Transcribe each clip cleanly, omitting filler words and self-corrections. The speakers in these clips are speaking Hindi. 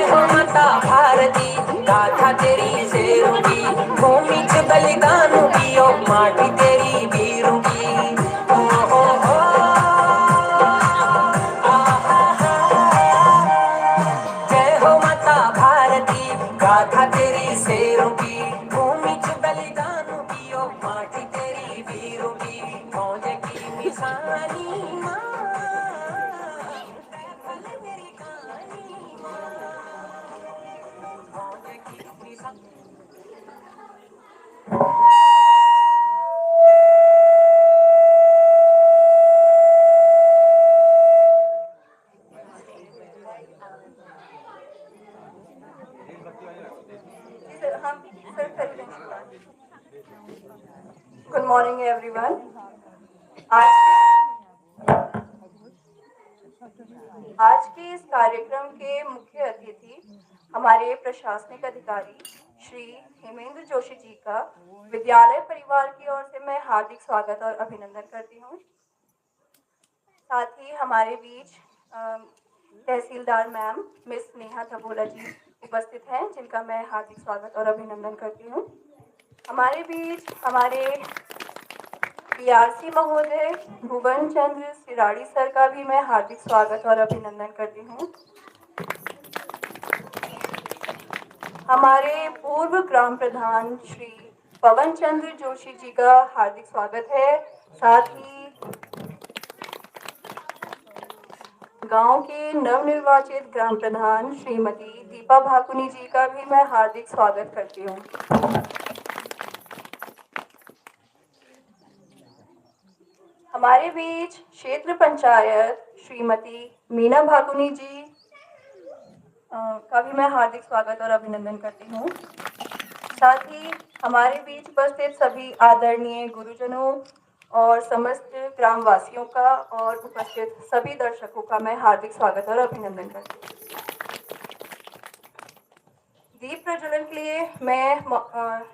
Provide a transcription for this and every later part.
जय हो माता भारती, गाथा तेरी शेरों की, भूमि च बलिदानों की, ओ माटी तेरी वीरों की। ओ जय हो माता भारती, गाथा तेरी शेरों की, भूमि च बलिदानों की, ओ माटी तेरी वीरों की। मौज की निशानी माँ, बैफल मेरी कहानी माँ, मौज की निशानी। Good morning, everyone. आज के इस कार्यक्रम के मुख्य अतिथि हमारे प्रशासनिक अधिकारी श्री हेमेंद्र जोशी जी का विद्यालय परिवार की ओर से मैं हार्दिक स्वागत और अभिनंदन करती हूँ। साथ ही हमारे बीच तहसीलदार मैम मिस नेहा थबोला जी उपस्थित हैं, जिनका मैं हार्दिक स्वागत और अभिनंदन करती हूँ। हमारे बीच हमारे पीआरसी महोदय भुवन चंद्र सिराड़ी सर का भी मैं हार्दिक स्वागत और अभिनंदन करती हूँ। हमारे पूर्व ग्राम प्रधान श्री पवन चंद्र जोशी जी का हार्दिक स्वागत है। साथ ही गांव के नवनिर्वाचित ग्राम प्रधान श्रीमती दीपा भाकुनी जी का भी मैं हार्दिक स्वागत करती हूँ। हमारे बीच क्षेत्र पंचायत श्रीमती मीना भाकुनी जी का भी मैं हार्दिक स्वागत और अभिनंदन करती हूँ। साथ ही हमारे बीच उपस्थित सभी आदरणीय गुरुजनों और समस्त ग्रामवासियों का और उपस्थित सभी दर्शकों का मैं हार्दिक स्वागत और अभिनंदन करती हूँ। दीप प्रज्वलन के लिए मैं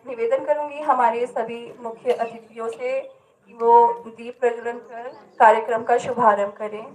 निवेदन करूंगी हमारे सभी मुख्य अतिथियों से कि वो दीप प्रज्वलन कर कार्यक्रम का शुभारंभ करें।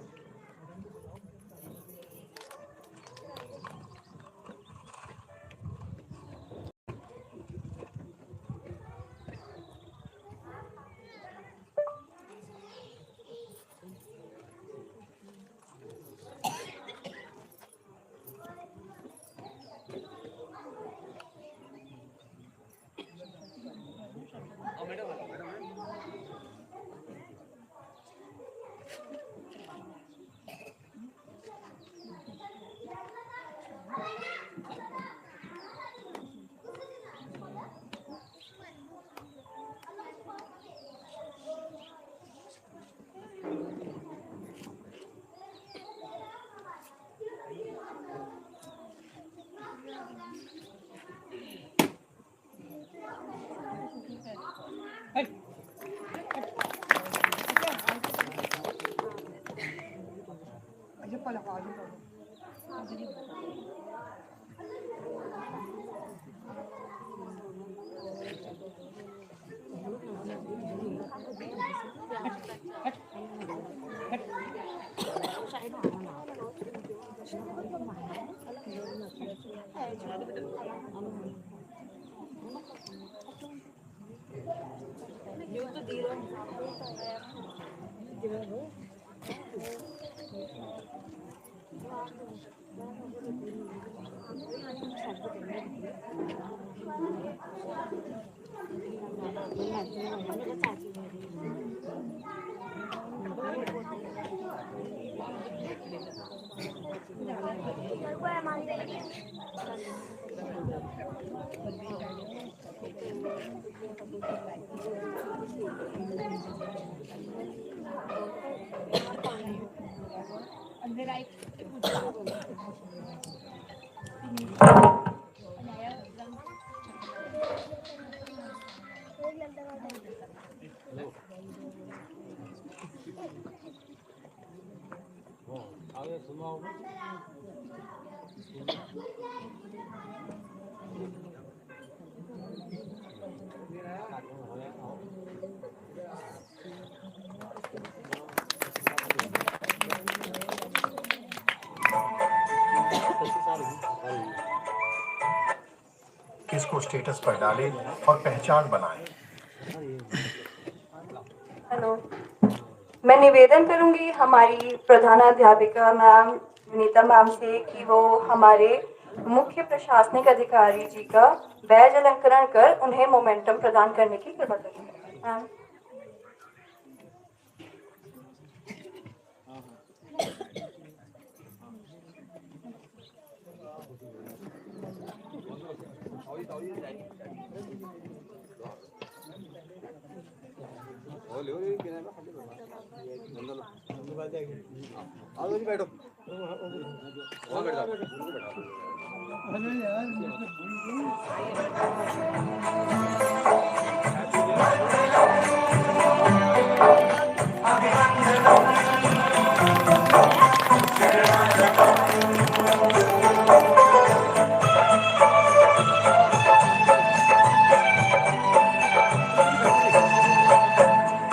इसको स्टेटस पर डालें और पहचान बनाएं। हेलो, मैं निवेदन करूंगी हमारी प्रधानाध्यापिका मैम विनीता मैम से कि वो हमारे मुख्य प्रशासनिक अधिकारी जी का बैज अलंकरण कर उन्हें मोमेंटम प्रदान करने की कृपा करें। मैम।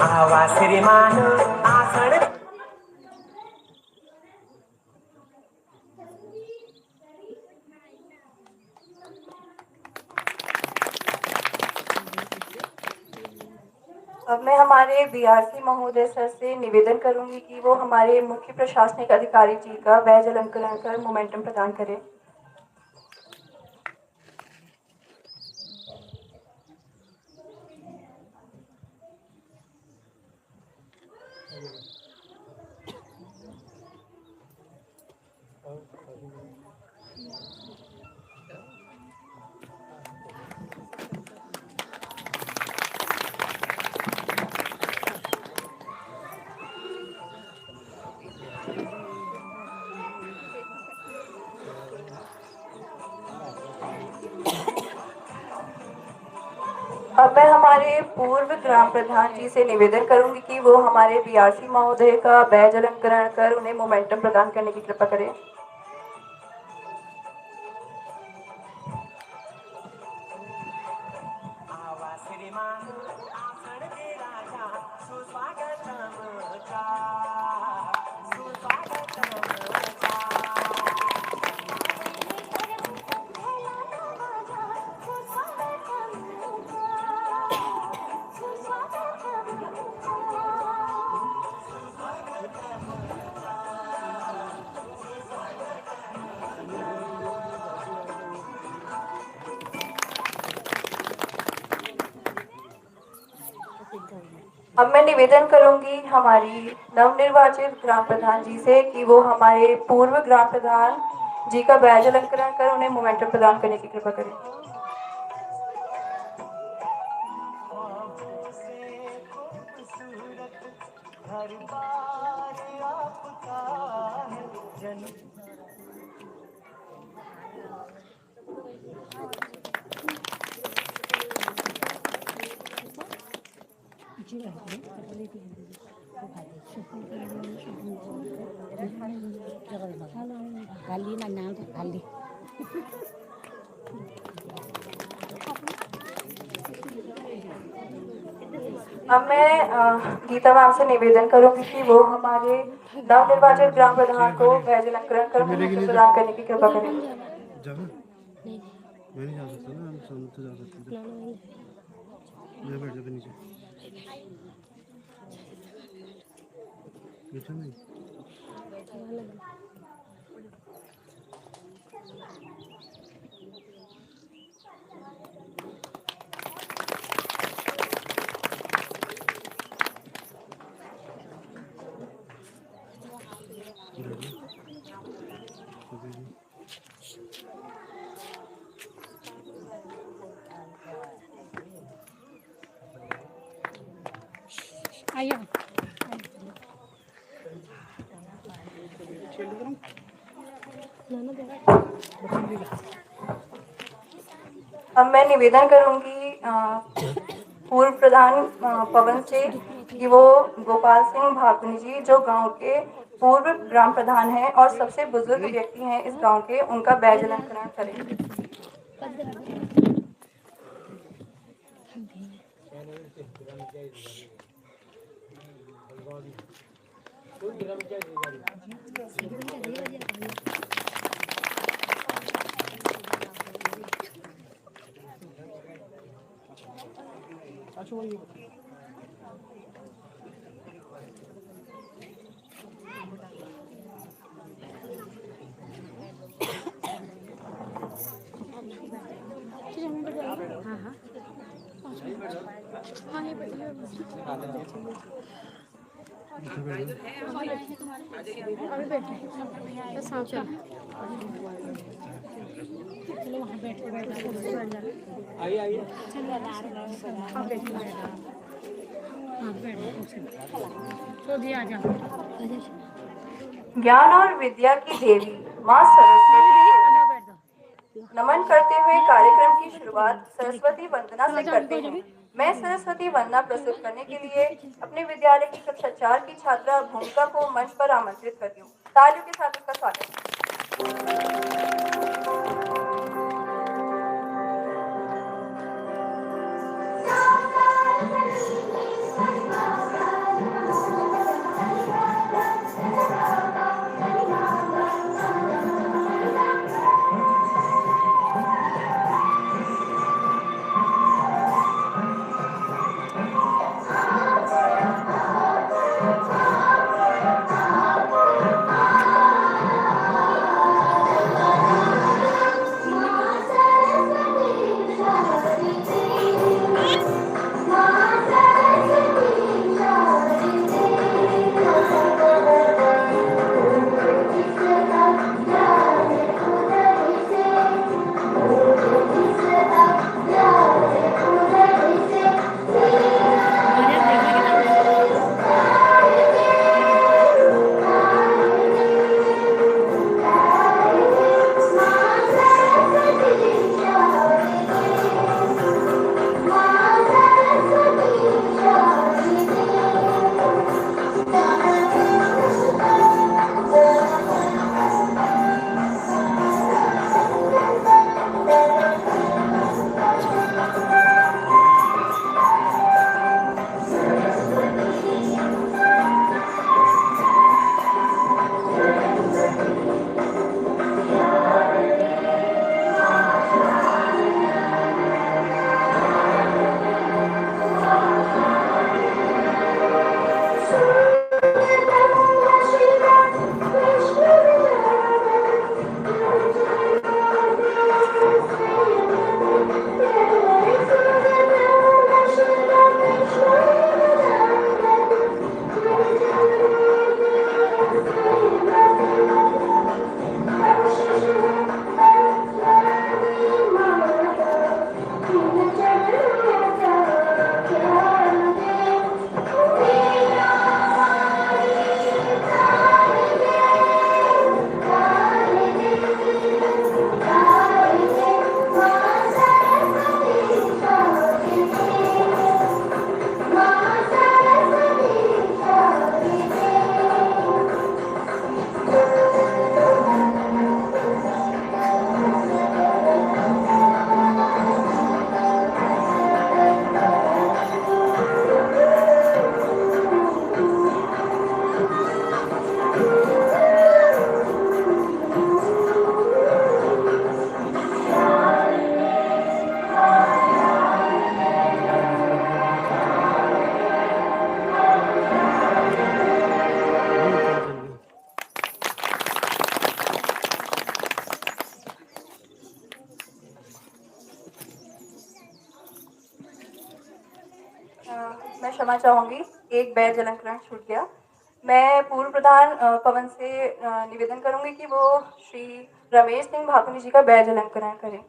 आवा श्रीमान आसन अब मैं हमारे बीआरसी महोदय सर से निवेदन करूंगी कि वो हमारे मुख्य प्रशासनिक अधिकारी जी का बैज अलंकरण कर मोमेंटम प्रदान करें। अब मैं हमारे पूर्व ग्राम प्रधान जी से निवेदन करूंगी कि वो हमारे बीआरसी महोदय का बैज अलंकरण कर उन्हें मोमेंटम प्रदान करने की कृपा करें। आवा श्रीमान आसन के राजा सुस्वागतम चा सुस्वागतम चा अब मैं निवेदन करूंगी हमारी नवनिर्वाचित ग्राम प्रधान जी से कि वो हमारे पूर्व ग्राम प्रधान जी का बैज अलंकरण कर उन्हें मोमेंटम प्रदान करने की कृपा करें। ख्वाबों से खूबसूरत घर बार आपका है जन खाली ना नाम तो खाली अब मैं गीता मैम से निवेदन करूंगी कि वो हमारे नवनिर्वाचित ग्राम प्रधान को बैज अलंकरण कर मोमेंटम प्रदान करने की कृपा करें। जाना मैं नहीं जा सकता ना, हम सामने तो जा सकते थे। मैं बैठ जाता नीचे बैठा नहीं। आया अब मैं निवेदन करूंगी पूर्व प्रधान पवन से कि वो गोपाल सिंह भाकुनी जी जो गांव के पूर्व ग्राम प्रधान हैं और सबसे बुजुर्ग व्यक्ति हैं इस गांव के, उनका बैज अलंकरण करें। हाँ हाँ हाँ ये बढ़िया अभी बैठे तो सांप चल चलो वहाँ बैठ के बैठ आइए चलो हाँ बैठ तो दिया आ जाओ ज्ञान और विद्या की देवी माँ सरस्वती को नमन करते हुए कार्यक्रम की शुरुआत सरस्वती वंदना से करते हैं। मैं सरस्वती वंदना प्रस्तुत करने के लिए अपने विद्यालय की कक्षा 4 की छात्रा भूमिका को मंच पर आमंत्रित करती हूँ। तालियों के साथ उसका स्वागत। मैं क्षमा चाहूंगी, एक बैर जलंकरण छूट गया। मैं पूर्व प्रधान पवन से निवेदन करूंगी कि वो श्री रमेश सिंह भाकुनी जी का बैर जलंकरण करें।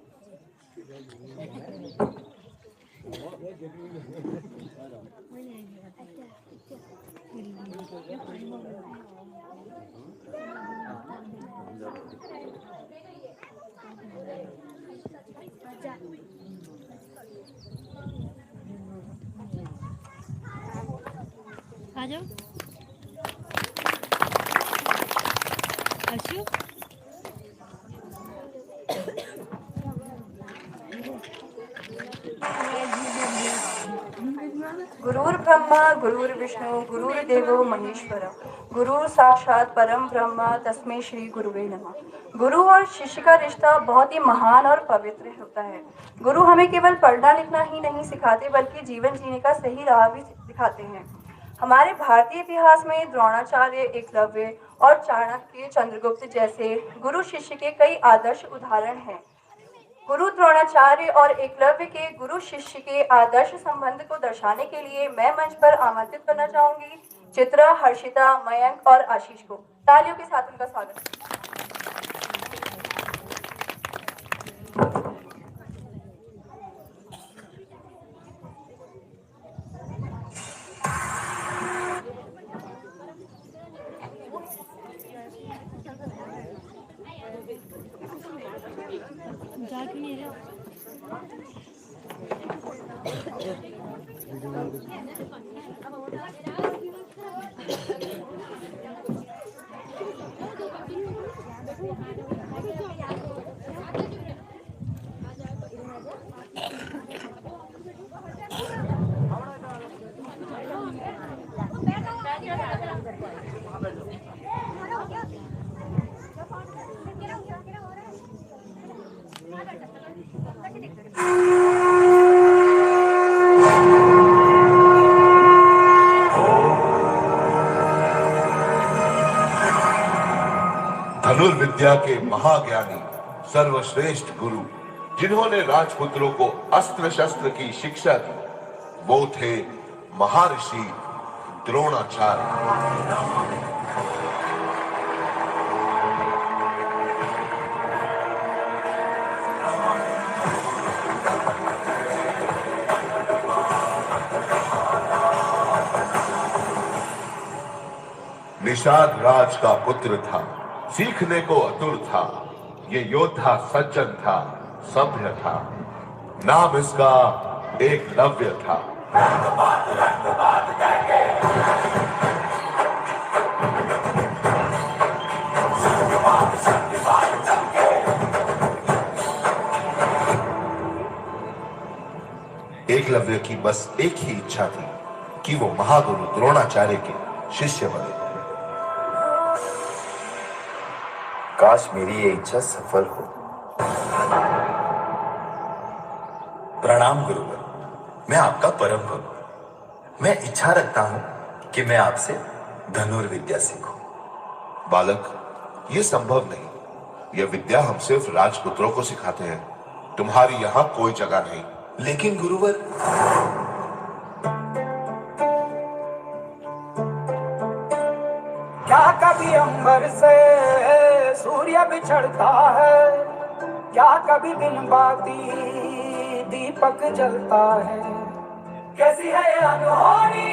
आ जाओ अर्शु गुरुर्ब्रह्मा गुरुर्विष्णु गुरुर्देवो महेश्वरः। गुरु साक्षात परम ब्रह्म तस्मै श्री गुरुवे नमः। गुरु और शिष्य का रिश्ता बहुत ही महान और पवित्र होता है। गुरु हमें केवल पढ़ना लिखना ही नहीं सिखाते बल्कि जीवन जीने का सही राह भी दिखाते हैं। हमारे भारतीय इतिहास में द्रोणाचार्य, एकलव्य और चाणक्य, चंद्रगुप्त जैसे गुरु शिष्य के कई आदर्श उदाहरण हैं। गुरु द्रोणाचार्य और एकलव्य के गुरु शिष्य के आदर्श संबंध को दर्शाने के लिए मैं मंच पर आमंत्रित करना चाहूंगी चित्रा, हर्षिता, मयंक और आशीष को। तालियों के साथ उनका स्वागत। जा क्यों नहीं रहा? धनुर्विद्या के महाज्ञानी सर्वश्रेष्ठ गुरु जिन्होंने राजपुत्रों को अस्त्र शस्त्र की शिक्षा दी, वो थे महर्षि द्रोणाचार्य। निषाद राज का पुत्र था, सीखने को आतुर था। ये योद्धा सज्जन था, सभ्य था। नाम इसका एकलव्य था। एकलव्य की बस एक ही इच्छा थी कि वो महागुरु द्रोणाचार्य के शिष्य बने। काश मेरी ये इच्छा सफल हो। प्रणाम गुरुवर, मैं आपका परम भक्त। मैं इच्छा रखता हूं कि मैं आपसे धनुर्विद्या सीखूं। बालक, ये संभव नहीं। यह विद्या हम सिर्फ राजपुत्रों को सिखाते हैं। तुम्हारी यहाँ कोई जगह नहीं। लेकिन गुरुवर, क्या कभी अंबर से सूर्य बिछड़ता है, क्या कभी बिन बाती दीपक जलता है। कैसी है ये अनहोनी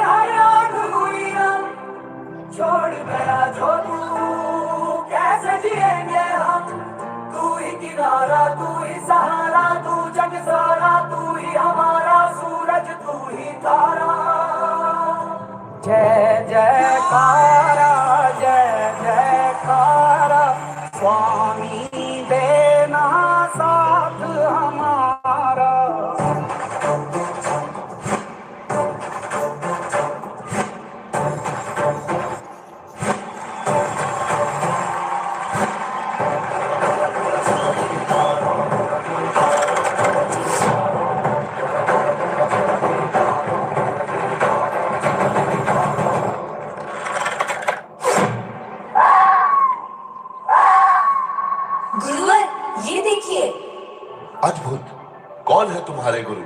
हर आँख हुई रंग, छोड़ गया जो तू कैसे जिएंगे हम। तू ही किनारा, तू ही सहारा, तू जग सारा, तू ही हमारा सूरज, तू ही तारा। जय जयकारा, जय जयकारा, स्वामी देना साथ हमारा। अद्भुत। कौन है तुम्हारे गुरु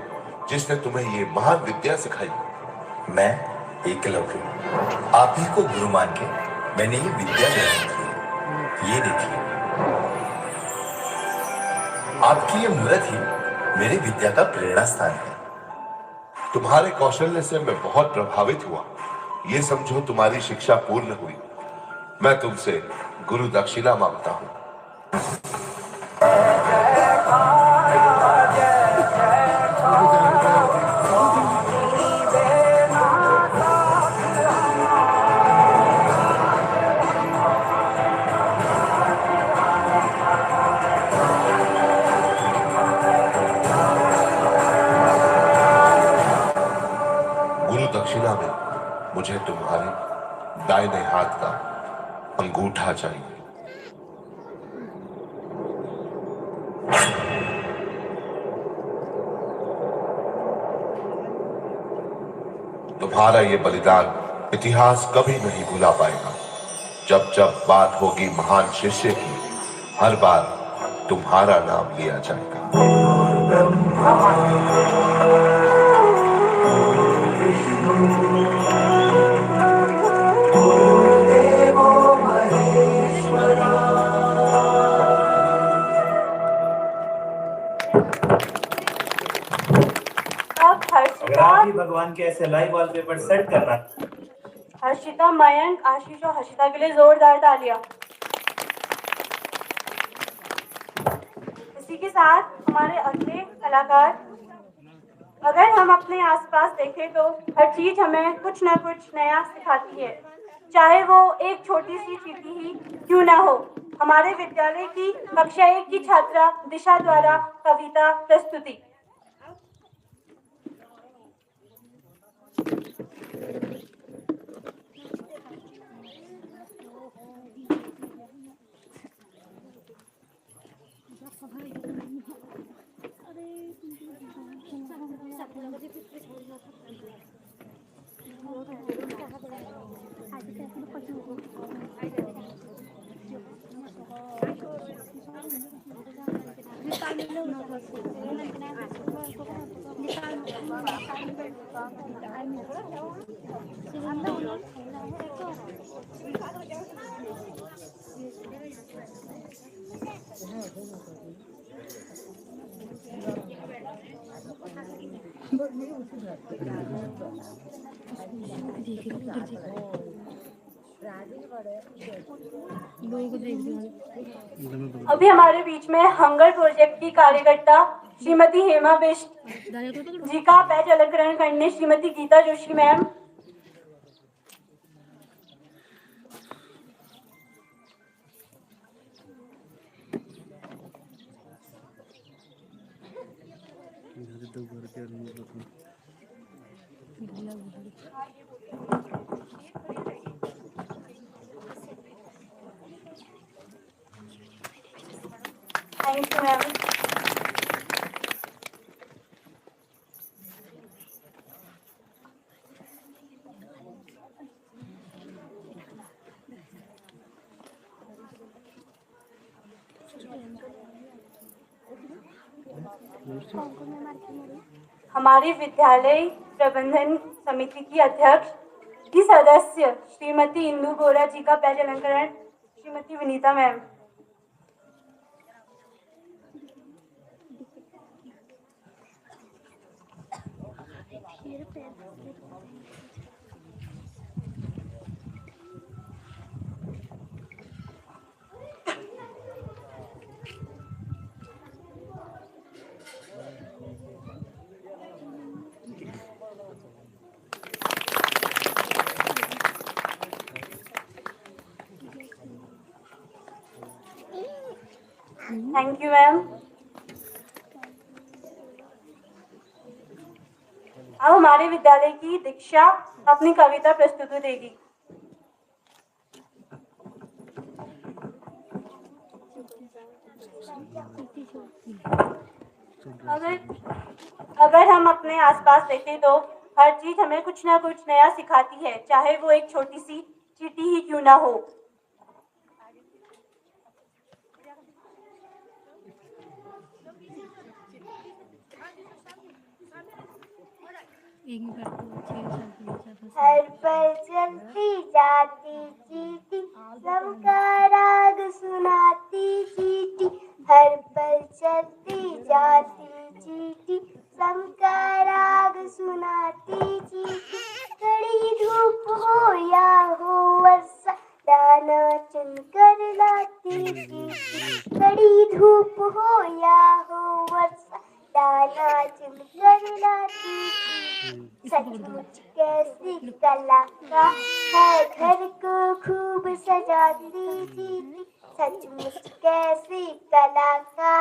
जिसने तुम्हें ये महान विद्या सिखाई? मैं एकलव्य, आप ही को गुरु मान के मैंने ये विद्या ग्रहण की। ये देखिए, आपकी ये मूर्त ही मेरी विद्या का प्रेरणा स्थान है। तुम्हारे कौशल्य से मैं बहुत प्रभावित हुआ। ये समझो तुम्हारी शिक्षा पूर्ण हुई। मैं तुमसे गुरु दक्षिणा मांगता हूँ। गुरु दक्षिणा में मुझे तुम्हारे दाहिने हाथ का अंगूठा चाहिए। तुम्हारा ये बलिदान इतिहास कभी नहीं भुला पाएगा। जब जब बात होगी महान शिष्य की, हर बार तुम्हारा नाम लिया जाएगा। अब हर्षिता, भगवान के ऐसे लाइव वॉलपेपर सेट करना। हर्षिता, मयंक, आशीष और हर्षिता के लिए जोरदार तालियां। इसी के साथ हमारे अगले कलाकार, अगर हम अपने आसपास देखें तो हर चीज हमें कुछ ना कुछ नया सिखाती है, चाहे वो एक छोटी सी चीटी ही क्यों ना हो। हमारे विद्यालय की कक्षा 1 की छात्रा दिशा द्वारा कविता प्रस्तुति। अभी हमारे बीच में हंगर प्रोजेक्ट की कार्यकर्ता श्रीमती हेमा बिष्ट जी का बैच अलंकरण करने श्रीमती Geeta Joshi ma'am. Thank you ma'am. हमारी विद्यालय प्रबंधन समिति की अध्यक्ष की सदस्य श्रीमती इंदु गोरा जी का बैच अलंकरण Shrimati Vinita ma'am. Thank you ma'am. अब हमारे विद्यालय की दीक्षा अपनी कविता प्रस्तुति देगी। अगर हम अपने आसपास देखें तो हर चीज हमें कुछ ना कुछ नया सिखाती है, चाहे वो एक छोटी सी चींटी ही क्यों ना हो। हर पल चलती जाती चींटी सबका राग सुनाती चींटी। हर पल चलती जाती चींटी सबका राग सुनाती चींटी। कड़ी धूप हो या हो वर्षा दाना चुन कर लाती चींटी। कड़ी धूप हो या हो वर्षा दाना चुन कर लाती चींटी। सचमुच कैसी कला का है घर को खूब सजाती चींटी। सचमुच कैसी कला का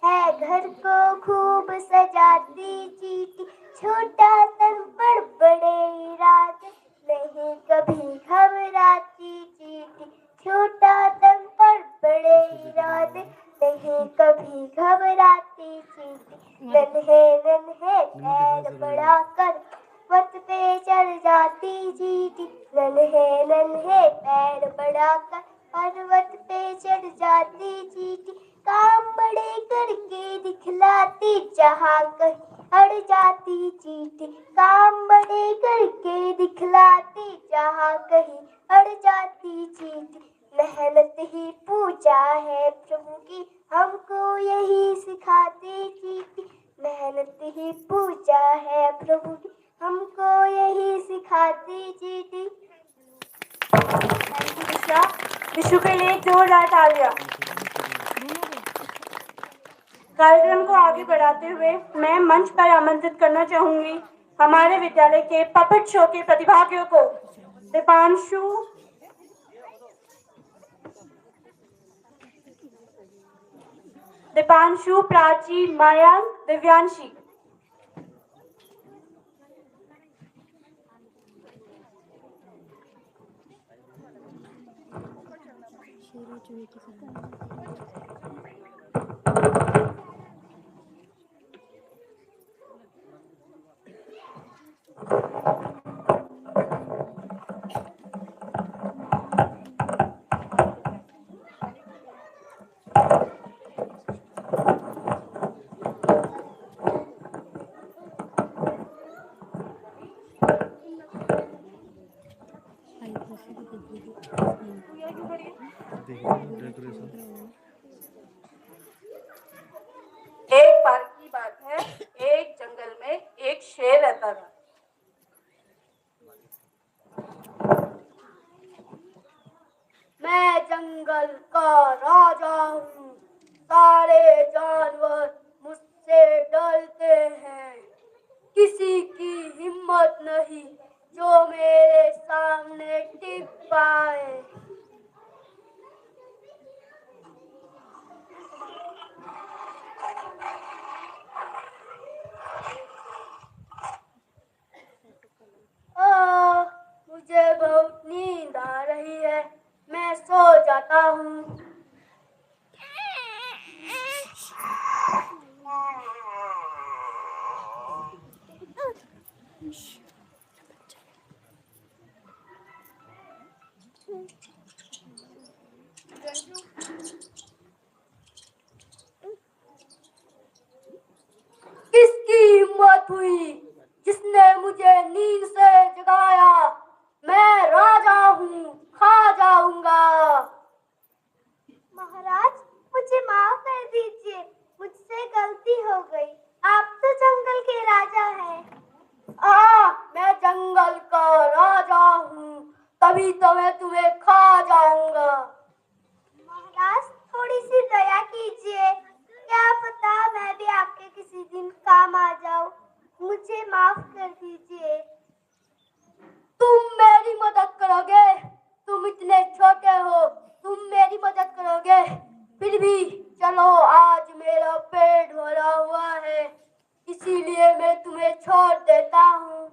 है घर को खूब सजाती चींटी। छोटा तन पर बड़े इरादे नहीं कभी घबरा कभी घबराती चींटी नन्हे नन्हे पैर बढ़ाकर पर्वत पे चढ़ जाती चींटी नन्हे नन्हे पैर बढ़ाकर पर्वत पे चढ़ जाती चींटी काम बड़े करके दिखलाती जहाँ कहीं अड़ जाती चींटी काम बड़े करके दिखलाती जहाँ कहीं अड़ जाती चींटी मेहनत ही पूजा है प्रभु की हमको यही सिखाती चींटी मेहनत ही पूजा है प्रभु की हमको यही सिखाती चींटी। Thank you Mishra. विशु के लिए जोरदार तालियां। कार्यक्रम को आगे बढ़ाते हुए मैं मंच पर आमंत्रित करना चाहूंगी हमारे विद्यालय के पपेट शो के प्रतिभागियों को दीपांशु, प्राची, माया, दिव्यांशी। एक बार की बात है, एक जंगल में एक शेर रहता था। मैं जंगल का राजा हूँ, सारे जानवर मुझसे डरते हैं, किसी की हिम्मत नहीं जो मेरे सामने टिक पाए। मुझे बहुत नींद आ रही है, मैं सो जाता हूँ। किसकी हिम्मत हुई जिसने मुझे नींद से जगाया? मैं राजा हूँ, खा जाऊंगा। महाराज, मुझे माफ कर दीजिए, मुझसे गलती हो गई। आप तो जंगल के राजा हैं। मैं जंगल का राजा हूँ, तभी तो मैं तुम्हें खा जाऊंगा। महाराज, थोड़ी सी दया कीजिए, क्या पता मैं भी आपके किसी दिन काम आ जाऊं। मुझे माफ कर दीजिए। तुम मेरी मदद करोगे? तुम इतने छोटे हो, तुम मेरी मदद करोगे? फिर भी चलो, आज मेरा पेट भरा हुआ है, इसीलिए मैं तुम्हें छोड़ देता हूँ।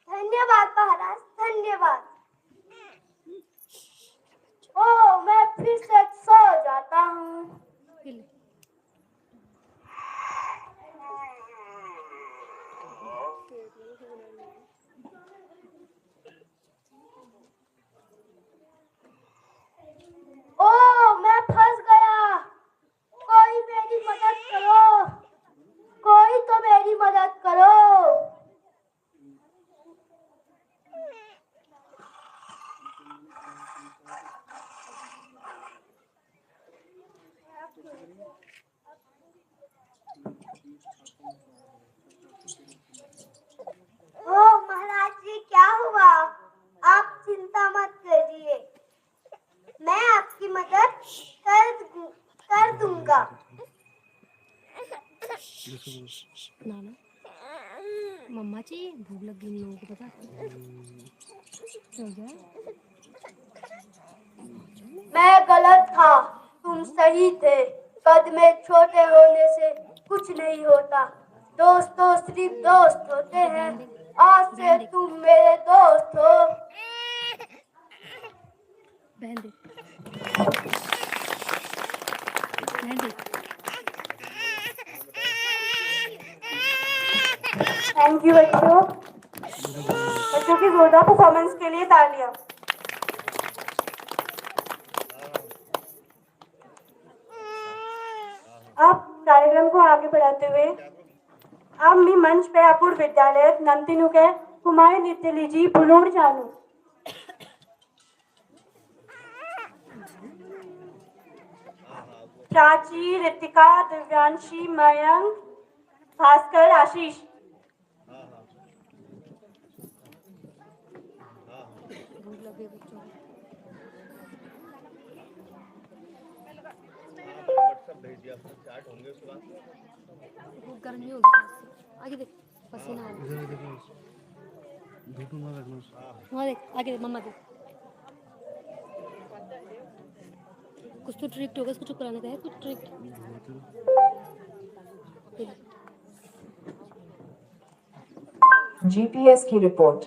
धन्यवाद महाराज, धन्यवाद। मैं फिर से सो जाता हूँ। मैं फंस गया। कोई मेरी मदद करो, कोई तो मेरी मदद करो। महाराज जी, क्या हुआ? आप चिंता मत करिए, मैं आपकी मदद कर दूंगा। नाना, मम्मा जी भूख लगी इन लोगों को, पता हो गया? मैं गलत था, तुम सही थे। कद में छोटे होने से कुछ नहीं होता, दोस्तों सिर्फ दोस्त होते हैं। आज से तुम मेरे दोस्त हो। बहन दे, थैंक यू बच्चों। बच्चों की जोरदार परफॉर्मेंस के लिए तालियां। अब कार्यक्रम को आगे बढ़ाते हुए अब मी मंच पे अपूर्व विद्यालय नंदिनु के कुमार नृत्य लीजी बुलोड़ जानू। प्राची, रितिका, दिव्यांशी, मयंक, भास्कर, आशीष। भूख लगे बच्चों को गर्मी होगी आगे देख पसीना आ रहा इधर देखो, धूप में रखना। वहाँ देख आगे देख मम्मा देख कुछ तो ट्रिक होगा इसको चुप कराने का है कुछ ट्रिक जीपीएस की रिपोर्ट।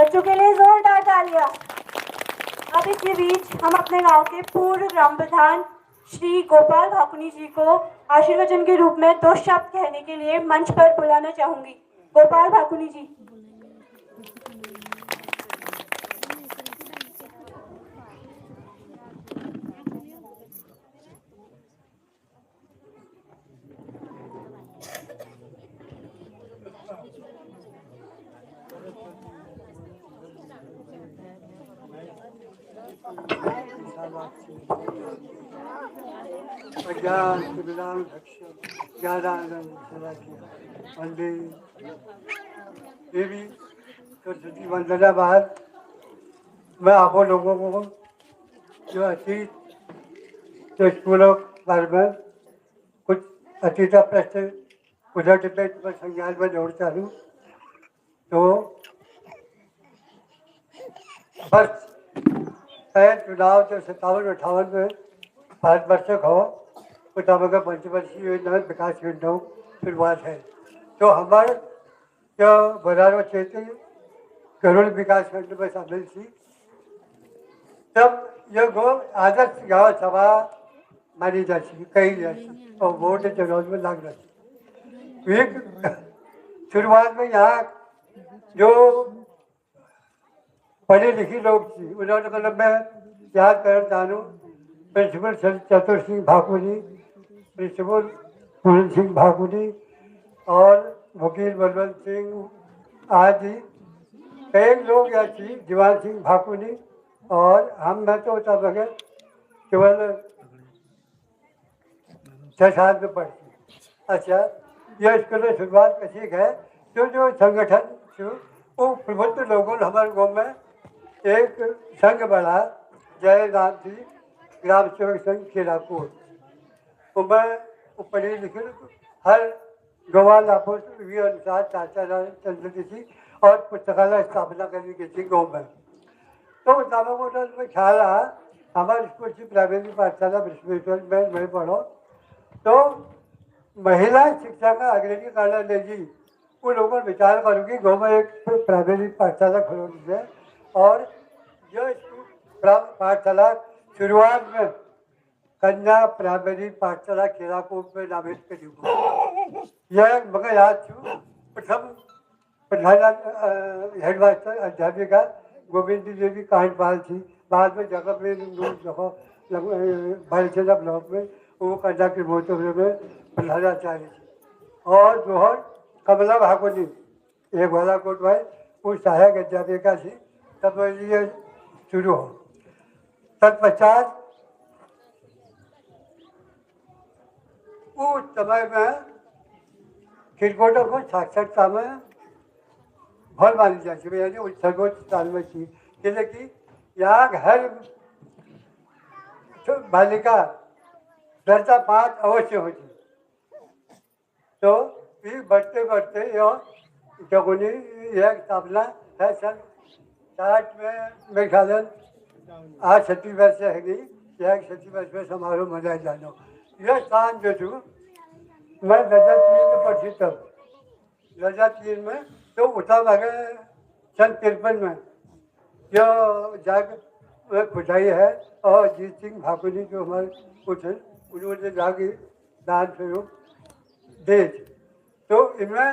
बच्चों के लिए जोरदार तालियां। अब इसी बीच हम अपने गांव के पूर्व ग्राम प्रधान श्री गोपाल भाकुनी जी को आशीर्वचन के रूप में 2 शब्द कहने के लिए मंच पर बुलाना चाहूंगी। गोपाल भाकुनी जी। देवी सरस्वती वंदना बाद मैं आप लोगों को जो अतीत के स्कूलों बारे में कुछ अतीत प्रश्न उधर डिबेट पर संज्ञान में जोड़ता हूँ। तो वर्ष चुनाव जो 57-58 में भारतवर्ष हो मुताबिक पंचवर्षीय योजना विकास योजनाओं शुरुआत है। तो हमारे जो बराबर क्षेत्र गरुड़ विकास खंड में शामिल थी, तब यह आदर्श गाँव सभा मानी जाती कही जाती और वोट चुनाव में लग जाती। एक शुरुआत में यहाँ जो पढ़े लिखे लोग थी उन्होंने मतलब मैं याद कर जानूँ प्रिंसिपल चतुर सिंह भाकुनी, प्रिंसिपल पूरन सिंह भाकुनी और वकील बलवंत सिंह आदि कई लोग या थी, जीवान सिंह भाकुनी और हम मैं तो तब अगर केवल 6 साल में पढ़ती। अच्छा, यह स्कूल में शुरुआत कैसी है जो संगठन वो प्रबुद्ध लोगों ने हमारे गाँव में एक संघ बना जय राम जी ग्राम सेवक संघ केरापुर। तो मैं पढ़ी लिखी हर गवाल अनुसार चाचा चंद्र थी और पुस्तकालय स्थापना करने की थी गाँव में। तो मुताबिक में ख्याल रहा हमारे स्कूल की प्राइमरी पाठशाला विश्वेश्वर में मैं पढ़ो तो महिला शिक्षा का अग्रणी कार्यालय जी उन लोगों ने विचार करूँगी गाँव में एक प्राइमरी पाठशाला खोलनी है और यह पाठशाला शुरुआत में कन्या प्राइमरी पाठशाला केरापुर में नामित करी। यह मगर याद छू प्रथम प्रधान हेडमास्टर अध्यापिका गोविंद देवी कांडपाल थी। बाद में जगह में बालचंदा ब्लॉक में वो कन्या के मोहत्व में प्रधानाचार्य थी और जोहर कमला भाकुनी एक बालाकोट भाई वो सहायक अध्यापिका थी। तब ये शुरू हो तत्पश्चात उस समय में खिलकोटों को साक्षरता में भर मानी जाती है, यानी उस सर्वोच्च स्थान में थी। जैसे कि यहाँ हर बालिका दर्जा 5 अवश्य होती। तो फिर बढ़ते बढ़ते यह जगुनी यह स्थापना है सन 60 में मेरे ख्याल आज 36 वर्ष है यह 36 वर्ष में समारोह मनाया जाना। यह स्थान जो थी मैं दर्जा 3 में पढ़ी तब दर्जा 3 में तो उठा लगे सन 53 में यह जाग खुदाई है और जीत सिंह भाकुनी जो हमारे कुछ हैं उन्होंने जाके दान स्वरूप दे। तो इनमें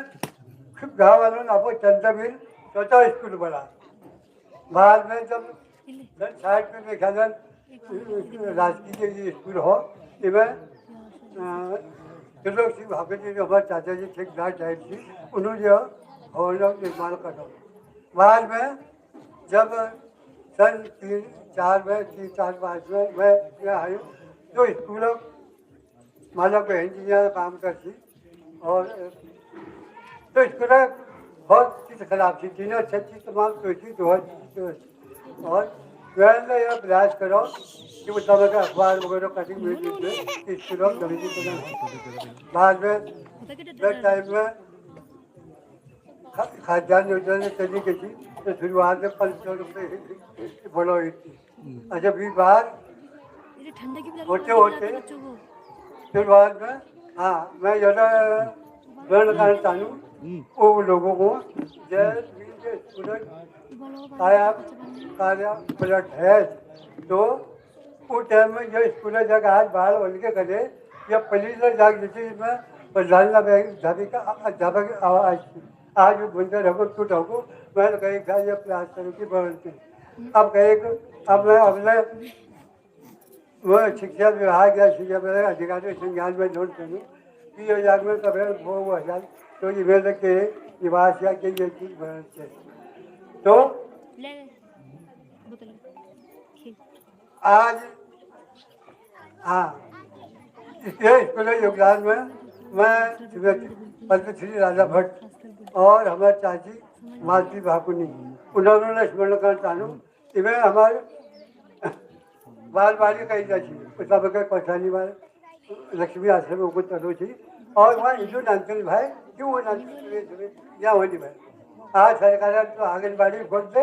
गाँव वालों ने आपको चंद्रवीर चौथा स्कूल बना। बाद में जब 60 में देखा जाए राजकीय स्कूल हो इनमें त्रिलोक सिंह भाकुनी जो हमारे चाचा जी ठेकेदार साहब थी उन्होंने जो भवन निर्माण करा। बाद में जब सन 3-4 में 3-4-5 में मैं यहाँ आई तो स्कूलों मानव को इंजीनियर काम करती और तो स्कूल बहुत चीज़ खराब थी। तीनों अच्छी तमाम सोची तो और मैंने यह प्रयास करो कि वो समय का अखबार वगैरह कटिंग मिल दीजिए स्कूलों कमेटी बना। बाद में टाइम में खाद्यान्न योजना चली गई थी तो शुरुआत में 500 रुपये बढ़ो हुई थी। अच्छा भी बार होते होते शुरुआत में हाँ मैं ज़्यादा वर्ण करना चाहूँ वो लोगों को जय स्टूडेंट काया कार्य पलट है। तो उस टाइम में जो स्कूल जगह आज बाहर बोल के करे या पुलिस जाग जैसे में अध्यापक आज बुनकर रखो टूट हो मैं कहीं था ये क्लास करूँ की बढ़ती अब कहीं अब मैं अपने वो शिक्षा विभाग या शिक्षा विभाग अधिकारी संज्ञान में नोट करूँ कि ये जाग में कभी वो हजार तो ये मेरे के निवास या के ये चीज बढ़ते तो आज हाँ इसके स्कूल योगदान में मैं पद्मश्री राजा भट्ट और हमारे चाची मालती भाकुनी उन्होंने स्मरण करना चाहूँ इवें हमारे बाल बाली कही जाती उसका बगैर परेशानी वाले लक्ष्मी आश्रम को चलो थी और वहाँ इंदू नानचंद भाई क्यों वो नानचंद या होनी भाई आज सरकार तो आंगनबाड़ी खोलते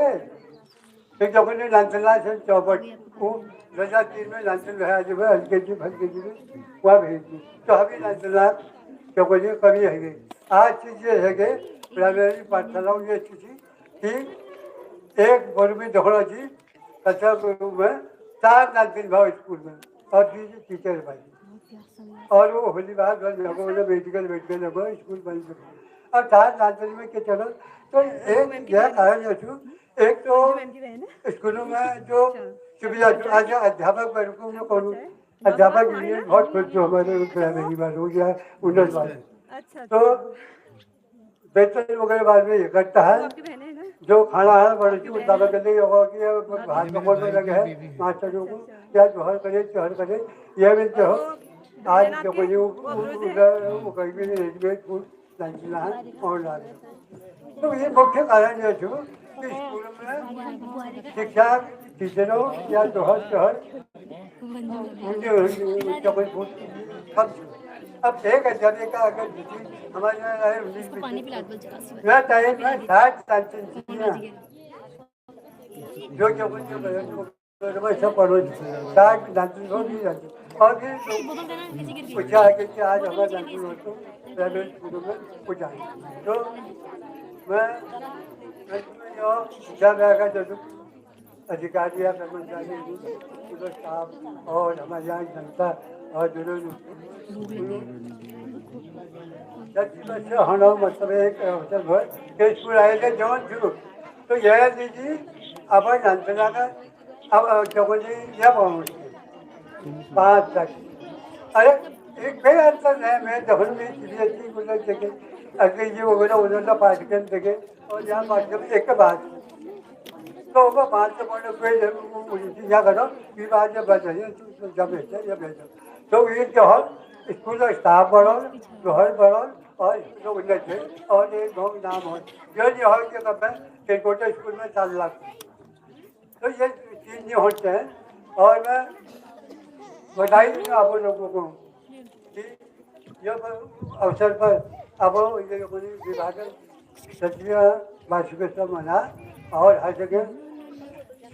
फिर जब उन्हें नानचंदा से चौपट वो 2003 में नानचंद भाई आज भाई हल्के जी फलके जी में वहाँ भेज दी तो अभी नानचंदा चौपट कभी है गई आज चीज़ ये है कि प्राइमरी पाठशालाओं ये स्थिति कि एक वर्ग में दौड़ा जी कक्षा में 4 नानचंद भाव स्कूल में और टीचर भाई और वो होली बात मेडिकल स्कूल बंद और 4 नानचंद में के चलो तो एक यह कारण जो छू एक तो स्कूलों में जो सुविधा आज अध्यापक वर्गों में कौन अध्यापक यूनियन बहुत खुश जो हमारे प्राइमरी बार हो गया उन्नत वाले तो वेतन वगैरह बाद में इकट्ठा है जो खाना है बड़े की मुताबिक करने होगा कि हाथ कमर में लगे है मास्टरों को या जोहर करे यह भी जो आज जो कोई वो कहीं भी रेडीमेड फूड लाना है और ला तो ये मुख्य कारण जो छो कि स्कूल में शिक्षा टीचरों या जोहर अब एक अध्यापक का अगर हमारे यहाँ 19 टाइम में 60 जो सब पढ़ो 60 डांसिंग हो नहीं जाती और फिर पूछा है कि आज हमारा डांसिंग हो तो प्राइवेट स्कूलों में पूछा तो मैं शिक्षा विभाग का जो अधिकारी या कर्मचारी स्टाफ और हमारे यहाँ जनता और होना मतलब एक अवसर भर के स्कूल आए थे जवन शुरू तो यह दीजिए अब जनता का अब चौकी या पहुँच 5 तक अरे एक फिर अंतर है मैं जब भी सीबीएसई को देखे अगले ये वगैरह उन्होंने पाठ्यक्रम देखे और यहाँ पाठ्यक्रम एक बात तो वो 5 से पढ़ने कोई क्या करो कि बात जब बताइए जब भेजा या भेजा तो ये जो है स्कूल का स्टाफ बढ़ो घर बढ़ो और स्कूल उन्नत है और एक गाँव नाम हो जो है कि कब केकोटा स्कूल में 4 लाख तो ये 3 जो होते हैं और मैं बधाई दूँगा आप लोगों को कि जब अवसर पर अब ये विभाजन सचिव वार्षिकोत्सव मना और हर जगह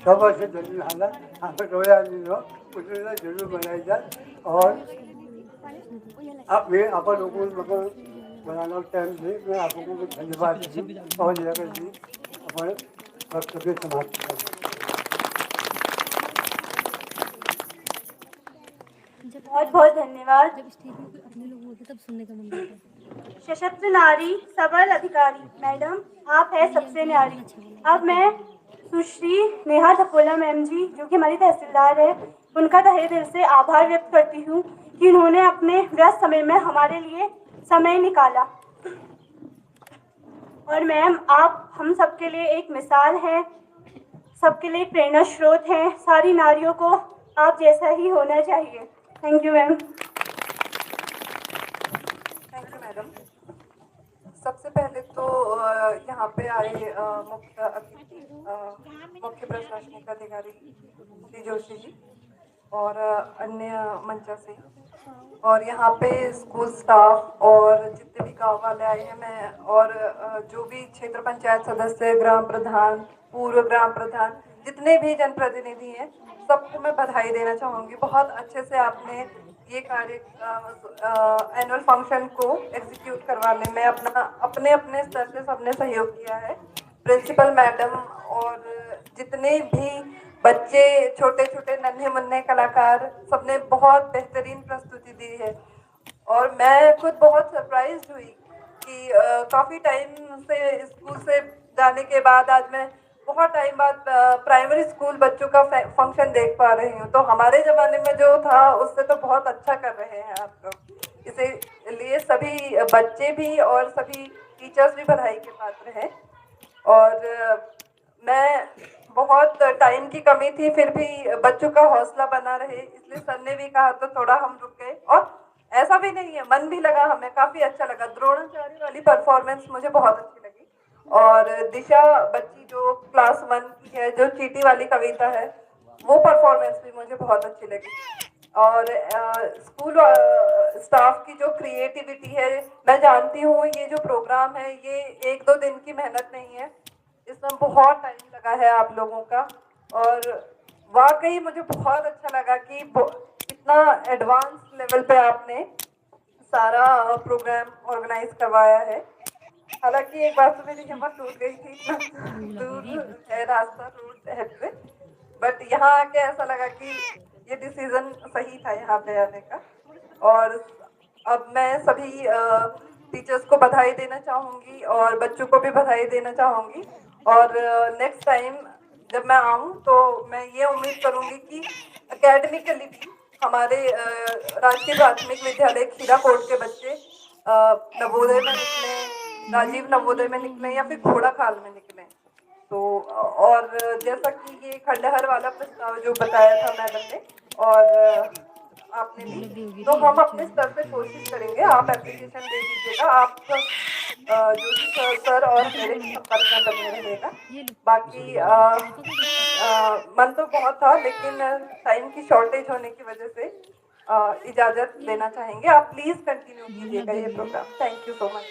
सब से जरूर आना हमें रोया नहीं हो उसमें जरूर बनाई जाए और अब मैं आप लोगों को बनाना टाइम से मैं आप लोगों को धन्यवाद दूँ और जगह जी अपने वक्तव्य समाप्त करें। बहुत बहुत धन्यवाद। जब स्टेज में कोई अपने लोग होते तब सुनने का मन करता है। सशक्त नारी सबल अधिकारी मैडम आप है सबसे न्यारी। अब मैं सुश्री नेहा धपोला मैम जी जो कि हमारी तहसीलदार है उनका तहे दिल से आभार व्यक्त करती हूँ कि उन्होंने अपने व्यस्त समय में हमारे लिए समय निकाला। और मैम आप हम सबके लिए एक मिसाल हैं, सबके लिए प्रेरणा स्रोत हैं। सारी नारियों को आप जैसा ही होना चाहिए। Thank you ma'am. Thank you madam. सबसे पहले तो यहाँ पे आए मुख्य अतिथि मुख्य प्रशासनिक अधिकारी श्री जोशी जी और अन्य मंचा से और यहाँ पे स्कूल स्टाफ और जितने भी गांव वाले आए हैं मैं और जो भी क्षेत्र पंचायत सदस्य ग्राम प्रधान पूर्व ग्राम प्रधान जितने भी जनप्रतिनिधि हैं सबको मैं बधाई देना चाहूँगी। बहुत अच्छे से आपने ये कार्य एनुअल फंक्शन को एग्जीक्यूट करवाने में अपने स्तर से सबने सहयोग किया है। प्रिंसिपल मैडम और जितने भी बच्चे छोटे छोटे नन्हे मुन्ने कलाकार सबने बहुत बेहतरीन प्रस्तुति दी है। और मैं खुद बहुत सरप्राइज हुई कि काफ़ी टाइम से स्कूल से जाने के बाद आज मैं बहुत टाइम बाद प्राइमरी स्कूल बच्चों का फंक्शन देख पा रही हूँ। तो हमारे ज़माने में जो था उससे तो बहुत अच्छा कर रहे हैं आप लोग। इसीलिए सभी बच्चे भी और सभी टीचर्स भी बधाई के पात्र हैं। और मैं बहुत टाइम की कमी थी फिर भी बच्चों का हौसला बना रहे, इसलिए सर ने भी कहा तो थोड़ा हम रुक गए। और ऐसा भी नहीं है, मन भी लगा, हमें काफ़ी अच्छा लगा। द्रोणाचार्य वाली परफॉर्मेंस मुझे बहुत अच्छी लगी। और दिशा बच्ची जो क्लास 1 की है, जो चीटी वाली कविता है, वो परफॉर्मेंस भी मुझे बहुत अच्छी लगी। और स्कूल स्टाफ की जो क्रिएटिविटी है, मैं जानती हूँ ये जो प्रोग्राम है ये 1-2 दिन की मेहनत नहीं है, इसमें बहुत टाइम लगा है आप लोगों का। और वाकई मुझे बहुत अच्छा लगा कि इतना एडवांस लेवल पे आपने सारा प्रोग्राम ऑर्गेनाइज करवाया है। हालांकि एक बार तो मेरी हिम्मत टूट गई थी, इतना दूर है रास्ता रोड है पे, बट यहाँ आके ऐसा लगा कि ये डिसीजन सही था यहाँ पे आने का। और अब मैं सभी टीचर्स को बधाई देना चाहूँगी और बच्चों को भी बधाई देना चाहूँगी। और नेक्स्ट टाइम जब मैं आऊँ तो मैं ये उम्मीद करूँगी कि एकेडमिकली भी हमारे राजकीय प्राथमिक विद्यालय खीराकोट के बच्चे नवोदय में निकले, राजीव नवोदय में निकले या फिर घोड़ा खाल में निकले। तो और जैसा कि ये खंडहर वाला प्रस्ताव जो बताया था मैडम ने और आपने भी, तो हम अपने स्तर पे कोशिश करेंगे। आप एप्लीकेशन दे दीजिएगा, आप जोशी सर और मेरे संपर्क में बने रहेगा। बाकी मन तो बहुत था लेकिन टाइम की शॉर्टेज होने की वजह से इजाज़त लेना चाहेंगे। आप प्लीज़ कंटिन्यू कीजिएगा ये program. Thank you so much.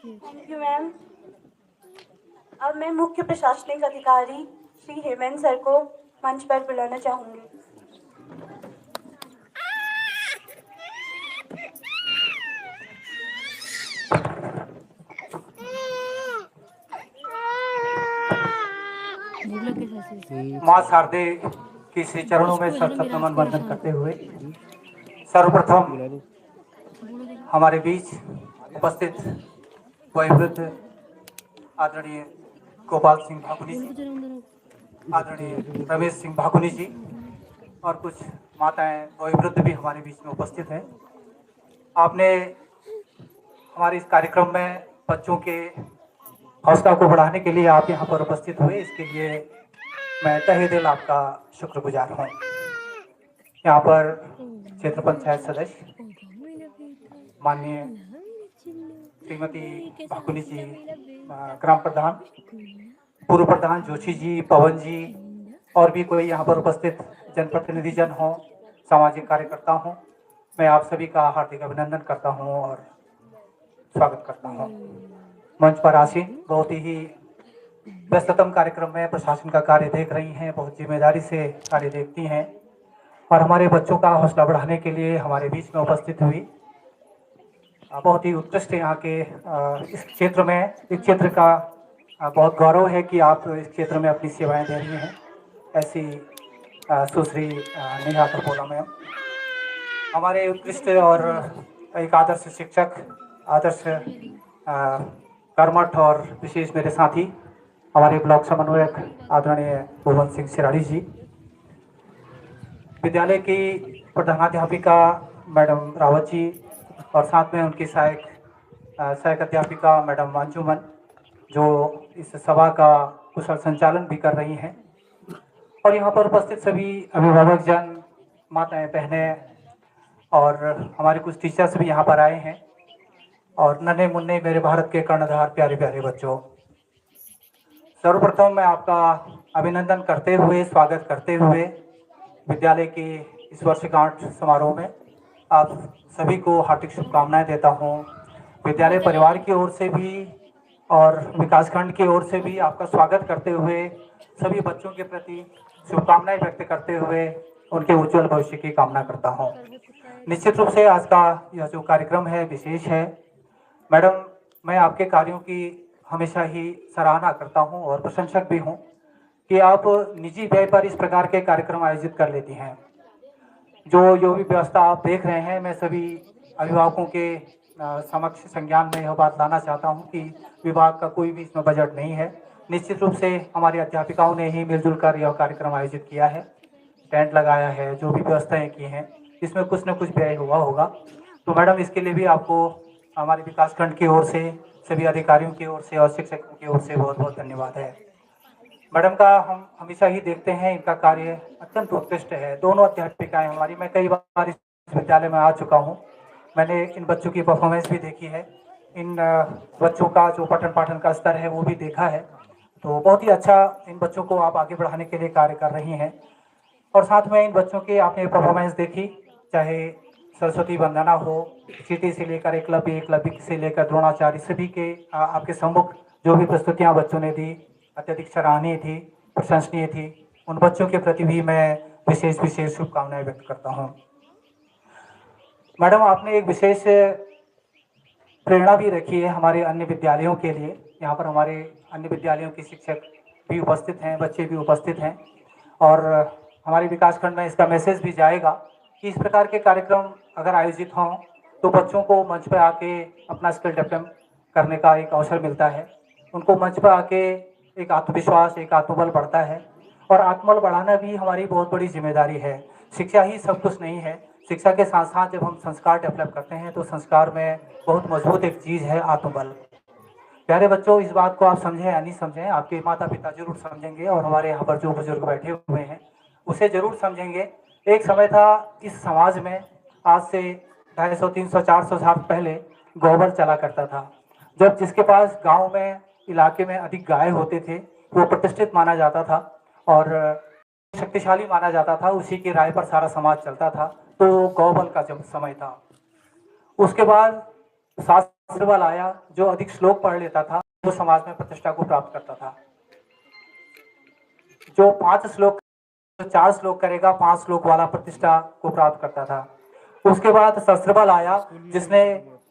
Thank you ma'am. अब मैं मुख्य प्रशासनिक अधिकारी श्री हेमंत सर को मंच पर बुलाना चाहूँगी। माँ शारदे के श्री चरणों में सशक्त नमन वंदन करते हुए सर्वप्रथम हमारे बीच उपस्थित वयोवृद्ध आदरणीय गोपाल सिंह भाकुनी जी, आदरणीय रमेश सिंह भाकुनी जी और कुछ माताएं वयोवृद्ध भी हमारे बीच में उपस्थित हैं। आपने हमारे इस कार्यक्रम में बच्चों के हौसला को बढ़ाने के लिए आप यहाँ पर उपस्थित हुए, इसके लिए मैं तहे दिल आपका शुक्रगुजार हूँ। यहाँ पर क्षेत्र पंचायत सदस्य माननीय श्रीमती भाकुनी जी, ग्राम प्रधान, पूर्व प्रधान जोशी जी, पवन जी और भी कोई यहाँ पर उपस्थित जनप्रतिनिधि जन हो, सामाजिक कार्यकर्ता हूँ, मैं आप सभी का हार्दिक अभिनंदन करता हूँ और स्वागत करता हूँ। मंच पर आसीन बहुत ही व्यस्ततम कार्यक्रम में प्रशासन का कार्य देख रही हैं, बहुत जिम्मेदारी से कार्य देखती हैं और हमारे बच्चों का हौसला बढ़ाने के लिए हमारे बीच में उपस्थित हुई। बहुत ही उत्कृष्ट यहाँ के इस क्षेत्र में, इस क्षेत्र का बहुत गौरव है कि आप इस क्षेत्र में अपनी सेवाएं दे रही हैं। ऐसी सुश्री नेहा कपोला मैम, हमारे उत्कृष्ट और एक आदर्श शिक्षक, आदर्श कर्मठ और विशेष मेरे साथी हमारे ब्लॉक समन्वयक आदरणीय भुवन सिंह सिराड़ी जी, विद्यालय की प्रधानाध्यापिका मैडम रावत जी और साथ में उनकी सहायक अध्यापिका मैडम अंजुमन जो इस सभा का कुशल संचालन भी कर रही हैं, और यहाँ पर उपस्थित सभी अभिभावक जन, माताएं, बहनें और हमारे कुछ टीचर्स भी यहाँ पर आए हैं और नन्हे मुन्ने मेरे भारत के कर्णधार प्यारे प्यारे बच्चों, सर्वप्रथम मैं आपका अभिनंदन करते हुए, स्वागत करते हुए विद्यालय के इस वर्षगांठ समारोह में आप सभी को हार्दिक शुभकामनाएं देता हूं। विद्यालय परिवार की ओर से भी और विकासखंड की ओर से भी आपका स्वागत करते हुए सभी बच्चों के प्रति शुभकामनाएं व्यक्त करते हुए उनके उज्जवल भविष्य की कामना करता हूं। निश्चित रूप से आज का यह जो कार्यक्रम है विशेष है। मैडम, मैं आपके कार्यों की हमेशा ही सराहना करता हूं और प्रशंसक भी हूं कि आप निजी व्यय पर इस प्रकार के कार्यक्रम आयोजित कर लेती हैं। जो भी व्यवस्था आप देख रहे हैं, मैं सभी अभिभावकों के समक्ष संज्ञान में यह बात लाना चाहता हूं कि विभाग का कोई भी इसमें बजट नहीं है। निश्चित रूप से हमारी अध्यापिकाओं ने ही मिलजुल कर यह कार्यक्रम आयोजित किया है, टेंट लगाया है, जो भी व्यवस्थाएं की हैं, इसमें कुछ न कुछ व्यय हुआ होगा। तो मैडम, इसके लिए भी आपको हमारे विकासखंड की ओर से, सभी अधिकारियों की ओर से और शिक्षकों की ओर से बहुत बहुत धन्यवाद है। मैडम का हम हमेशा ही देखते हैं, इनका कार्य अत्यंत उत्कृष्ट है। दोनों अध्यापिकाएं हमारी, मैं कई बार इस विद्यालय में आ चुका हूं, मैंने इन बच्चों की परफॉर्मेंस भी देखी है, इन बच्चों का जो पठन पाठन का स्तर है वो भी देखा है। तो बहुत ही अच्छा इन बच्चों को आप आगे बढ़ाने के लिए कार्य कर रही हैं। और साथ में इन बच्चों की आपने परफॉर्मेंस देखी, चाहे सरस्वती वंदना हो, चीटी से लेकर एकलव्य से लेकर द्रोणाचार्य, सभी के आपके सम्मुख जो भी प्रस्तुतियाँ बच्चों ने दी अत्यधिक सराहनीय थी, प्रशंसनीय थी। उन बच्चों के प्रति भी मैं विशेष शुभकामनाएं व्यक्त करता हूं। मैडम, आपने एक विशेष प्रेरणा भी रखी है हमारे अन्य विद्यालयों के लिए। यहाँ पर हमारे अन्य विद्यालयों के शिक्षक भी उपस्थित हैं, बच्चे भी उपस्थित हैं, और हमारे विकासखंड में इसका मैसेज भी जाएगा कि इस प्रकार के कार्यक्रम अगर आयोजित हों तो बच्चों को मंच पर आके अपना स्किल डेवलप करने का एक अवसर मिलता है। उनको मंच पर आके एक आत्मविश्वास, एक आत्मबल बढ़ता है, और आत्मबल बढ़ाना भी हमारी बहुत बड़ी जिम्मेदारी है। शिक्षा ही सब कुछ नहीं है, शिक्षा के साथ साथ जब हम संस्कार डेवलप करते हैं तो संस्कार में बहुत मजबूत एक चीज़ है आत्मबल। प्यारे बच्चों, इस बात को आप समझें या नहीं समझें, आपके माता पिता जरूर समझेंगे, और हमारे यहाँ पर जो बुजुर्ग बैठे हुए हैं उसे जरूर समझेंगे। एक समय था इस समाज में, आज से 250, 300, 400 साल पहले गोबर चला करता था। जब जिसके पास गांव में, इलाके में अधिक गाय होते थे, वो प्रतिष्ठित माना जाता था और शक्तिशाली माना जाता था, उसी की राय पर सारा समाज चलता था। तो गौबल का जब समय था, उसके बाद शास्त्र बल आया, जो अधिक श्लोक पढ़ लेता था वो समाज में प्रतिष्ठा को प्राप्त करता था। जो 5 श्लोक, 4 श्लोक करेगा, 5 श्लोक वाला प्रतिष्ठा को प्राप्त करता था। उसके बाद शस्त्र बल आया, जिसने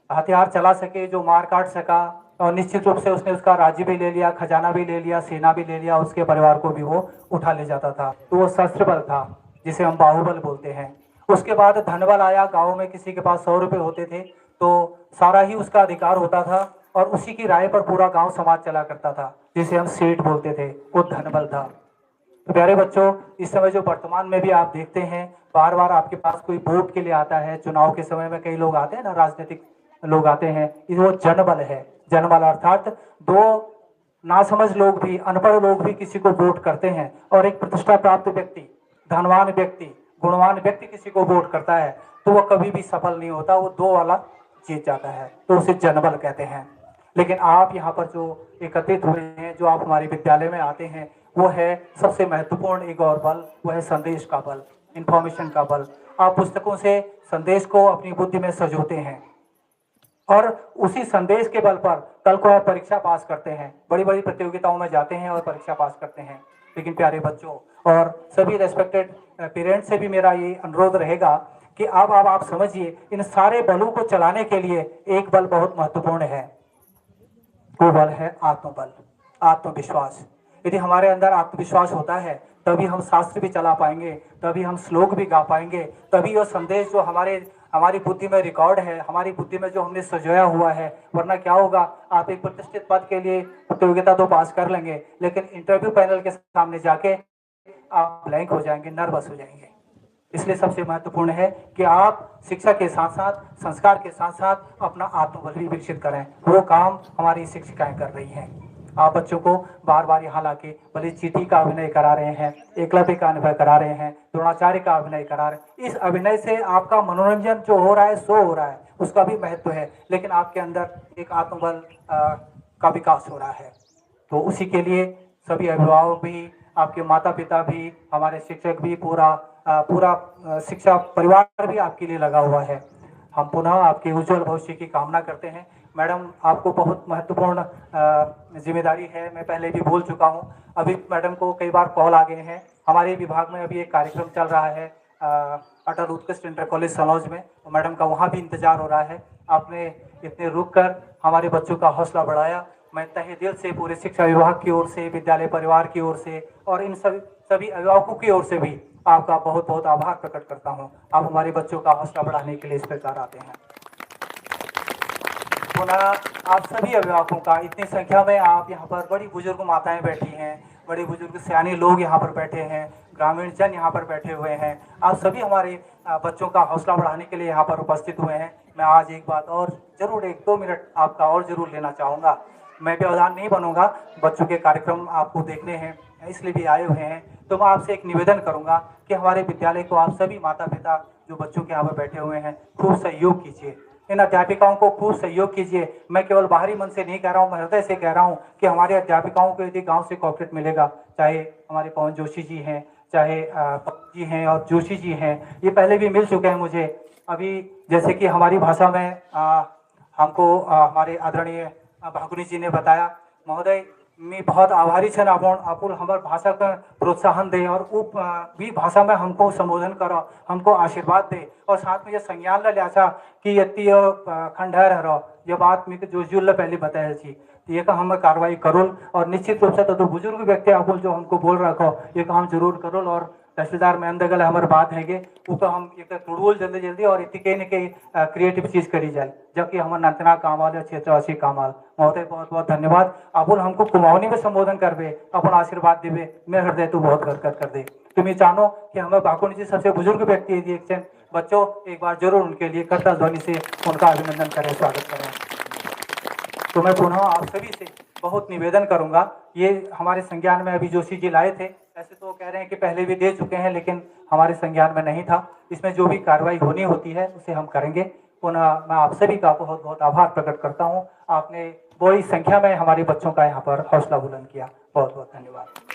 हथियार चला सके, जो मार काट सका, और निश्चित रूप से उसने उसका राज्य भी ले लिया, खजाना भी ले लिया, सेना भी ले लिया, उसके परिवार को भी वो उठा ले जाता था। तो वो शस्त्र बल था, जिसे हम बाहुबल बोलते हैं। उसके बाद धन बल आया, गाँव में किसी के पास 100 रुपये होते थे तो सारा ही उसका अधिकार होता था, और उसी की राय पर पूरा गांव समाज चला करता था, जिसे हम सेठ बोलते थे, वो धन बल था। तो प्यारे बच्चों, इस समय जो वर्तमान में भी आप देखते हैं, बार बार आपके पास कोई वोट के लिए आता है, चुनाव के समय में कई लोग आते हैं ना, राजनीतिक लोग आते हैं, वो जनबल है। जनबल अर्थात दो नासमझ लोग भी, अनपढ़ लोग भी किसी को वोट करते हैं, और एक प्रतिष्ठा प्राप्त व्यक्ति, धनवान व्यक्ति, गुणवान व्यक्ति किसी को वोट करता है तो वह कभी भी सफल नहीं होता, वो 2 वाला जीत जाता है, तो उसे जनबल कहते हैं। लेकिन आप यहाँ पर जो एकत्रित हुए हैं, जो आप हमारे विद्यालय में आते हैं, वो है सबसे महत्वपूर्ण एक और बल, वो है संदेश का बल, इंफॉर्मेशन का बल। आप पुस्तकों से संदेश को अपनी बुद्धि में सजोते हैं, और उसी संदेश के बल पर कल को आप परीक्षा पास करते हैं, बड़ी बड़ी प्रतियोगिताओं में जाते हैं और परीक्षा पास करते हैं। लेकिन प्यारे बच्चों और सभी रेस्पेक्टेड पेरेंट्स से भी मेरा ये अनुरोध रहेगा कि अब आप समझिए, इन सारे बलों को चलाने के लिए एक बल बहुत महत्वपूर्ण है, वो बल है आत्मबल, आत्मविश्वास। यदि हमारे अंदर आत्मविश्वास होता है तभी हम शास्त्र भी चला पाएंगे, तभी हम श्लोक भी गा पाएंगे, तभी वो संदेश जो हमारी बुद्धि में रिकॉर्ड है, हमारी बुद्धि में जो हमने सजोया हुआ है। वरना क्या होगा, आप एक प्रतिष्ठित पद के लिए प्रतियोगिता तो पास कर लेंगे, लेकिन इंटरव्यू पैनल के सामने जाके आप ब्लैंक हो जाएंगे, नर्वस हो जाएंगे। इसलिए सबसे महत्वपूर्ण है कि आप शिक्षा के साथ साथ, संस्कार के साथ साथ अपना आत्मबल भी विकसित करें। वो काम हमारी शिक्षिकाएं कर रही हैं। आप बच्चों को बार बार यहाँ लाके भले चीटी का अभिनय करा रहे हैं, एकलव्य का अभिनय करा रहे हैं, द्रोणाचार्य का अभिनय करा रहे हैं। इस अभिनय से आपका मनोरंजन जो हो रहा है सो हो रहा है, उसका भी महत्व है, लेकिन आपके अंदर एक आत्मबल का विकास हो रहा है। तो उसी के लिए सभी अभिभावक भी, आपके माता पिता भी, हमारे शिक्षक भी, पूरा शिक्षा परिवार भी आपके लिए लगा हुआ है। हम पुनः आपके उज्जवल भविष्य की कामना करते हैं। मैडम, आपको बहुत महत्वपूर्ण जिम्मेदारी है, मैं पहले भी बोल चुका हूं। अभी मैडम को कई बार कॉल आ गए हैं। हमारे विभाग में अभी एक कार्यक्रम चल रहा है अटल उत्कृष्ट इंटर कॉलेज सनौज में, तो मैडम का वहाँ भी इंतजार हो रहा है। आपने इतने रुक कर हमारे बच्चों का हौसला बढ़ाया। मैं तहे दिल से पूरे शिक्षा विभाग की ओर से, विद्यालय परिवार की ओर से और इन सभी अभिभावकों की ओर से भी आपका बहुत बहुत आभार प्रकट करता हूँ। आप हमारे बच्चों का हौसला बढ़ाने के लिए इस प्रकार आते हैं। पुनः आप सभी अभिभावकों का, इतनी संख्या में आप यहाँ पर बड़ी बुजुर्ग माताएं बैठी हैं, बड़े बुजुर्ग सियाने लोग यहाँ पर बैठे हैं, ग्रामीण जन यहाँ पर बैठे हुए हैं। आप सभी हमारे बच्चों का हौसला बढ़ाने के लिए यहाँ पर उपस्थित हुए हैं। मैं आज एक बात और जरूर 1-2 मिनट आपका और जरूर लेना चाहूँगा। मैं व्यवधान नहीं बनूंगा, बच्चों के कार्यक्रम आपको देखने हैं इसलिए भी आए हुए हैं। तो मैं आपसे एक निवेदन करूंगा कि हमारे विद्यालय को आप सभी माता पिता जो बच्चों के यहाँ पर बैठे हुए हैं खूब सहयोग कीजिए, इन अध्यापिकाओं को खूब सहयोग कीजिए। मैं केवल बाहरी मन से नहीं कह रहा हूँ, मैं हृदय से कह रहा हूँ कि हमारे अध्यापिकाओं को यदि गांव से कॉपरेट मिलेगा, चाहे हमारे पवन जोशी जी हैं, चाहे पवन जी हैं और जोशी जी हैं, ये पहले भी मिल चुके हैं मुझे। अभी जैसे कि हमारी भाषा में हमको हमारे आदरणीय भागुनी जी ने बताया, महोदय मैं बहुत आभारी छन आपुल हमार भाषा का प्रोत्साहन दे और उप भी भाषा में हमको संबोधन करो, हमको आशीर्वाद दे और साथ में ये संज्ञान ले लिया कि यति खंडहर हरो ये बात मैं जो जुल्ल पहले बताया थी ये का हम कार्रवाई करोल और निश्चित रूप से तो बुजुर्ग व्यक्ति आपुल जो हमको बोल रखो ये का हम जरूर करोल। और तहसीलदार में अंदर हमारे बात है वो तो हम एक तुड़वल जल्दी जल्दी और इतने न के क्रिएटिव चीज करी जाए जबकि हमारे नंतना कामाल या क्षेत्रवासी कामाल। महोदय बहुत बहुत धन्यवाद। अपुल हमको कुमाऊनी में संबोधन करबे, अपन आशीर्वाद देवे, मैं हृदय तो बहुत गदगद कर दे। तुम्हें जानो कि हमें भागुनी जी सबसे बुजुर्ग व्यक्ति है, बच्चों एक बार जरूर उनके लिए करताल ध्वनि से उनका अभिनंदन करें, स्वागत करें। तो मैं पुनः आप सभी से बहुत निवेदन करूंगा, ये हमारे संज्ञान में अभी जोशी जी लाए थे, ऐसे तो कह रहे हैं कि पहले भी दे चुके हैं लेकिन हमारे संज्ञान में नहीं था। इसमें जो भी कार्रवाई होनी होती है उसे हम करेंगे। पुनः मैं आप सभी का बहुत बहुत आभार प्रकट करता हूँ। आपने बड़ी संख्या में हमारे बच्चों का यहाँ पर हौसला बुलंद किया, बहुत बहुत धन्यवाद।